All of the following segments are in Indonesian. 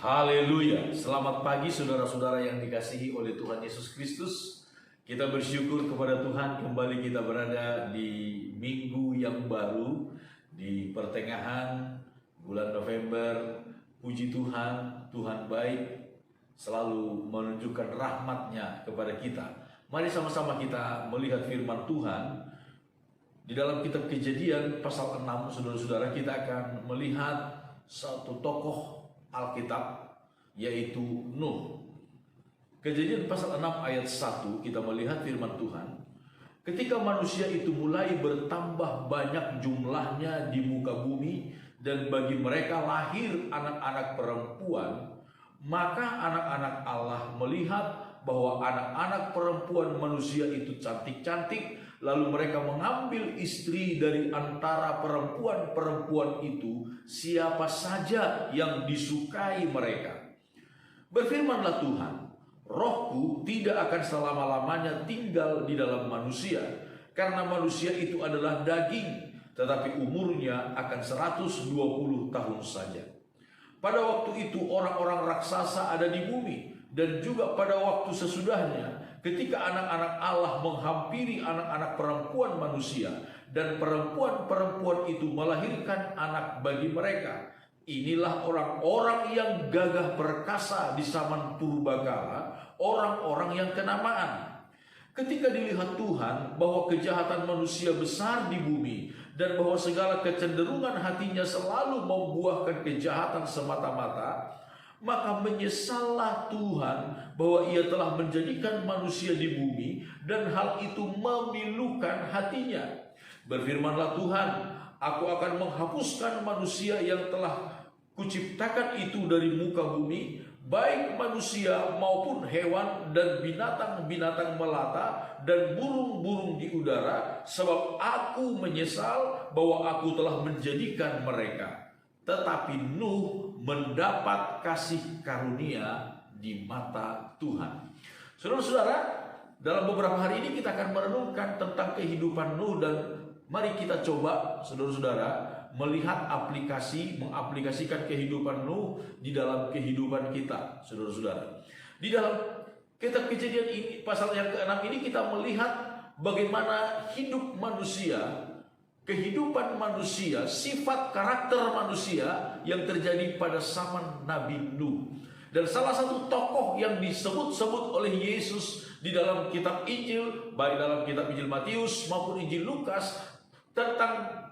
Haleluya. Selamat pagi saudara-saudara yang dikasihi oleh Tuhan Yesus Kristus. Kita bersyukur kepada Tuhan, kembali kita berada di minggu yang baru, di pertengahan bulan November. Puji Tuhan, Tuhan baik, selalu menunjukkan rahmat-Nya kepada kita. Mari sama-sama kita melihat firman Tuhan. Di dalam kitab Kejadian pasal 6, saudara-saudara, kita akan melihat satu tokoh Alkitab, yaitu Nuh. Kejadian pasal 6 ayat 1, kita melihat firman Tuhan. Ketika manusia itu mulai bertambah banyak jumlahnya di muka bumi, dan bagi mereka lahir anak-anak perempuan, maka anak-anak Allah melihat bahwa anak-anak perempuan manusia itu cantik-cantik, lalu mereka mengambil istri dari antara perempuan-perempuan itu, siapa saja yang disukai mereka. Berfirmanlah Tuhan, Rohku tidak akan selama-lamanya tinggal di dalam manusia, karena manusia itu adalah daging, tetapi umurnya akan 120 tahun saja. Pada waktu itu orang-orang raksasa ada di bumi, dan juga pada waktu sesudahnya, ketika anak-anak Allah menghampiri anak-anak perempuan manusia, dan perempuan-perempuan itu melahirkan anak bagi mereka. Inilah orang-orang yang gagah perkasa di zaman purbakala, orang-orang yang kenamaan. Ketika dilihat Tuhan bahwa kejahatan manusia besar di bumi, dan bahwa segala kecenderungan hatinya selalu membuahkan kejahatan semata-mata, maka menyesallah Tuhan bahwa Ia telah menjadikan manusia di bumi, dan hal itu memilukan hatinya. Berfirmanlah Tuhan, Aku akan menghapuskan manusia yang telah Kuciptakan itu dari muka bumi, baik manusia maupun hewan dan binatang-binatang melata dan burung-burung di udara, sebab Aku menyesal bahwa Aku telah menjadikan mereka. Tetapi Nuh mendapat kasih karunia di mata Tuhan. Saudara-saudara, dalam beberapa hari ini kita akan merenungkan tentang kehidupan Nuh, dan mari kita coba, saudara-saudara, melihat mengaplikasikan kehidupan Nuh di dalam kehidupan kita, saudara-saudara. Di dalam kitab Kejadian ini, pasal yang ke-6 ini, kita melihat bagaimana hidup manusia, kehidupan manusia, sifat karakter manusia yang terjadi pada zaman Nabi Nuh. Dan salah satu tokoh yang disebut-sebut oleh Yesus di dalam kitab Injil, baik dalam kitab Injil Matius maupun Injil Lukas, tentang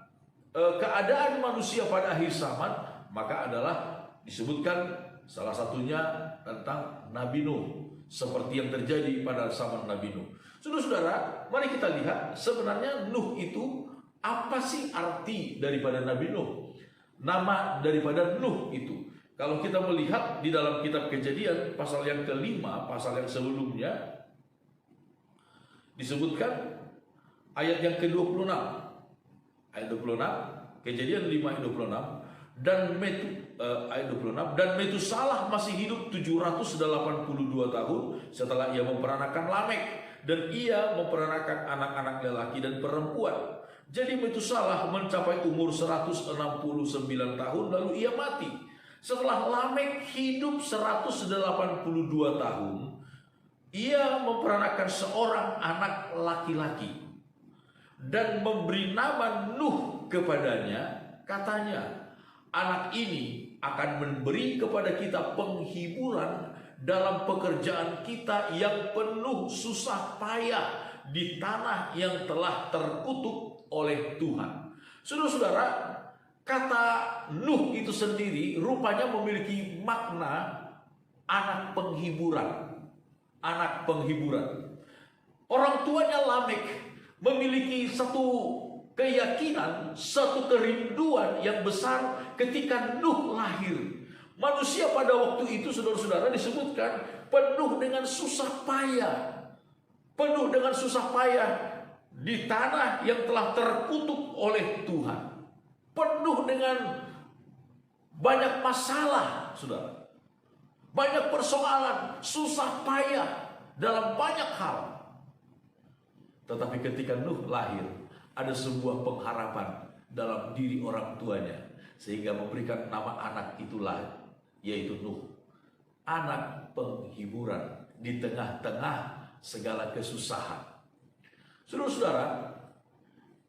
keadaan manusia pada akhir zaman, maka adalah disebutkan salah satunya tentang Nabi Nuh, seperti yang terjadi pada zaman Nabi Nuh. Saudara-saudara, mari kita lihat sebenarnya Nuh itu apa sih arti daripada Nabi Nuh? Nama daripada Nuh itu, kalau kita melihat di dalam kitab Kejadian pasal yang ke-5, pasal yang sebelumnya, disebutkan ayat yang ke-26. Ayat 26, Kejadian 5 ayat 26, ayat 26, dan Metusalah masih hidup 782 tahun setelah ia memperanakan Lamek, dan ia memperanakan anak-anak lelaki dan perempuan. Jadi Metusalah mencapai umur 169 tahun lalu ia mati. Setelah Lamek hidup 182 tahun, ia memperanakan seorang anak laki-laki dan memberi nama Nuh kepadanya. Katanya, anak ini akan memberi kepada kita penghiburan dalam pekerjaan kita yang penuh susah payah di tanah yang telah terkutuk oleh Tuhan. Saudara-saudara, kata Nuh itu sendiri rupanya memiliki makna anak penghiburan. Anak penghiburan. Orang tuanya Lamek memiliki satu keyakinan, satu kerinduan yang besar ketika Nuh lahir. Manusia pada waktu itu, saudara-saudara, disebutkan penuh dengan susah payah. Penuh dengan susah payah di tanah yang telah terkutuk oleh Tuhan. Penuh dengan banyak masalah, saudara. Banyak persoalan, susah payah dalam banyak hal. Tetapi ketika Nuh lahir, ada sebuah pengharapan dalam diri orang tuanya, sehingga memberikan nama anak itulah, yaitu Nuh. anak penghiburan di tengah-tengah segala kesusahan. Saudara-saudara,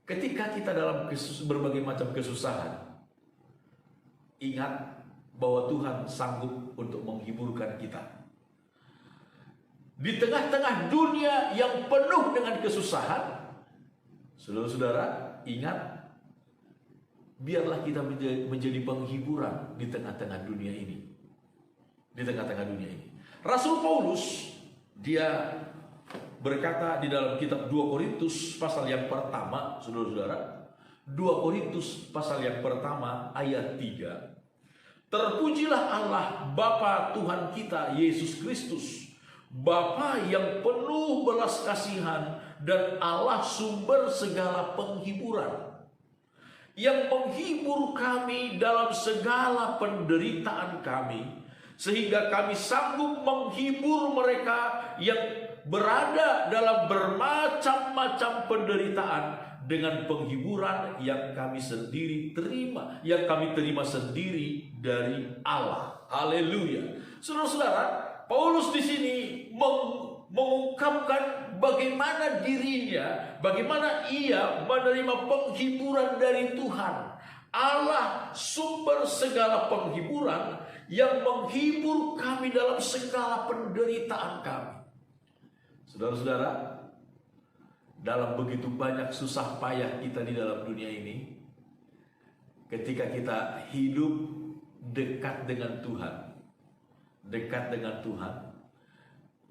ketika kita dalam berbagai macam kesusahan, ingat bahwa Tuhan sanggup untuk menghiburkan kita. Di tengah-tengah dunia yang penuh dengan kesusahan, saudara-saudara, ingat, biarlah kita menjadi penghiburan di tengah-tengah dunia ini. Di tengah-tengah dunia ini. Rasul Paulus, dia berkata di dalam kitab 2 Korintus pasal yang pertama, saudara-saudara, 2 Korintus pasal yang pertama ayat 3. Terpujilah Allah Bapa Tuhan kita Yesus Kristus, Bapa yang penuh belas kasihan dan Allah sumber segala penghiburan, yang menghibur kami dalam segala penderitaan kami, sehingga kami sanggup menghibur mereka yang berada dalam bermacam-macam penderitaan dengan penghiburan yang kami terima sendiri dari Allah. Haleluya. Saudara-saudara, Paulus di sini mengungkapkan bagaimana bagaimana ia menerima penghiburan dari Tuhan. Allah sumber segala penghiburan yang menghibur kami dalam segala penderitaan kami. Saudara-saudara, dalam begitu banyak susah payah kita di dalam dunia ini, ketika kita hidup dekat dengan Tuhan,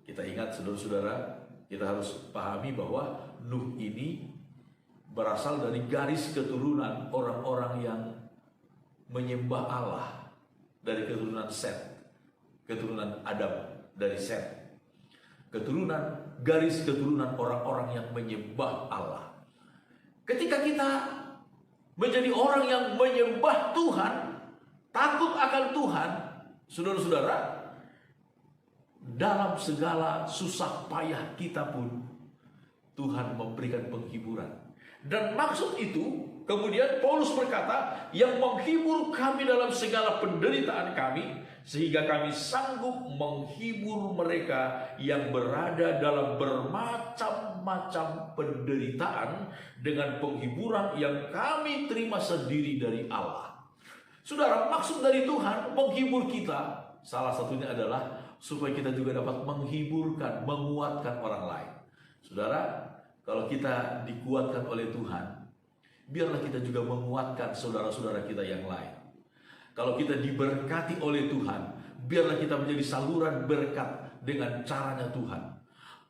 kita ingat saudara-saudara, kita harus pahami bahwa Nuh ini berasal dari garis keturunan orang-orang yang menyembah Allah, dari keturunan Set, keturunan Adam dari Set, garis keturunan orang-orang yang menyembah Allah. Ketika kita menjadi orang yang menyembah Tuhan, takut akan Tuhan, saudara-saudara, dalam segala susah payah kita pun Tuhan memberikan penghiburan. Dan maksud itu, kemudian Paulus berkata, yang menghibur kami dalam segala penderitaan kami, sehingga kami sanggup menghibur mereka yang berada dalam bermacam-macam penderitaan dengan penghiburan yang kami terima sendiri dari Allah. Saudara, maksud dari Tuhan menghibur kita, salah satunya adalah supaya kita juga dapat menghiburkan, menguatkan orang lain. Saudara, kalau kita dikuatkan oleh Tuhan, biarlah kita juga menguatkan saudara-saudara kita yang lain. Kalau kita diberkati oleh Tuhan, biarlah kita menjadi saluran berkat dengan caranya Tuhan.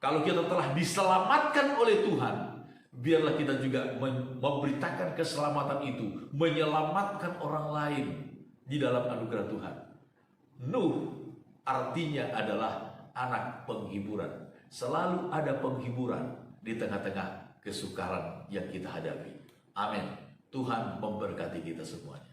Kalau kita telah diselamatkan oleh Tuhan, biarlah kita juga memberitakan keselamatan itu, menyelamatkan orang lain di dalam anugerah Tuhan. Nuh artinya adalah anak penghiburan. Selalu ada penghiburan di tengah-tengah kesukaran yang kita hadapi. Amin. Tuhan memberkati kita semuanya.